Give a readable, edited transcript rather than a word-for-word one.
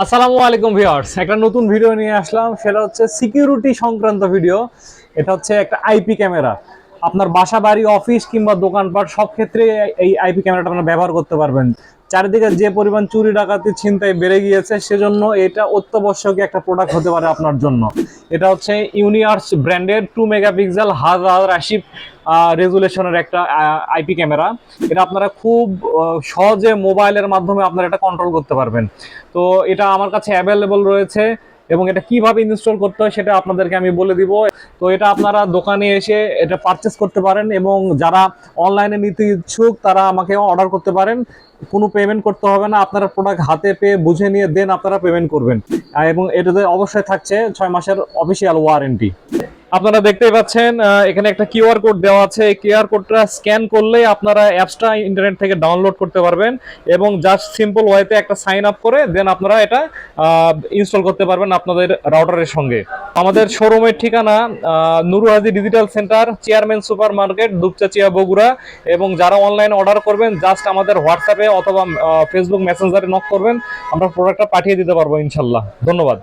আসসালামু আলাইকুম ভিউয়ার্স, একটা নতুন ভিডিও নিয়ে আসলাম। সেটা হচ্ছে সিকিউরিটি সংক্রান্ত ভিডিও। এটা হচ্ছে একটা আইপি ক্যামেরা। আপনার বাসা বাড়ি অফিস কিংবা দোকানপাট সব ক্ষেত্রে এই আইপি ক্যামেরাটা আপনারা ব্যবহার করতে পারবেন। চারিদিকে যে পরিমাণ চুরি ডাকাতি ছিনতাই বেড়ে গিয়েছে, সেজন্য এটা অত্যাবশ্যকীয় একটা প্রোডাক্ট হতে পারে আপনার জন্য। এটা হচ্ছে ইউনিআর্স ব্র্যান্ডের 2 মেগাপিক্সেল 1080 রেজুলেশনের একটা আইপি ক্যামেরা। এটা আপনারা খুব সহজে মোবাইলের মাধ্যমে আপনারা এটা কন্ট্রোল করতে পারবেন। তো এটা আমার কাছে অ্যাভেলেবল রয়েছে এবং এটা কিভাবে ইনস্টল করতে হয় সেটা আপনাদেরকে আমি বলে দিব। তো এটা আপনারা দোকানে এসে এটা পারচেস করতে পারেন এবং যারা অনলাইনে নিতে ইচ্ছুক তারা আমাকে অর্ডার করতে পারেন। কোনো পেমেন্ট করতে হবে না, আপনারা প্রোডাক্ট হাতে পেয়ে বুঝে নিয়ে দেন আপনারা পেমেন্ট করবেন। এবং এটাতে অবশ্যই থাকছে 6 মাসের অফিসিয়াল ওয়ারেন্টি। আপনারা দেখতেই পাচ্ছেন এখানে একটা কিউআর কোড দেওয়া আছে। এই কিউআর কোডটা স্ক্যান করলেই আপনারা অ্যাপসটা ইন্টারনেট থেকে ডাউনলোড করতে পারবেন এবং জাস্ট সিম্পল ওয়েতে একটা সাইন আপ করে দেন আপনারা এটা ইনস্টল করতে পারবেন আপনাদের রাউটারের সঙ্গে। আমাদের শোরুমের ঠিকানা Nuruhadi digital centre, chairman supermarket, Dupchanchia, Bogura. এবং যারা অনলাইনে অর্ডার করবেন জাস্ট আমাদের হোয়াটসঅ্যাপে অথবা ফেসবুক মেসেঞ্জারে নক করবেন, আমরা প্রোডাক্টটা পাঠিয়ে দিতে পারবো ইনশাল্লাহ। ধন্যবাদ।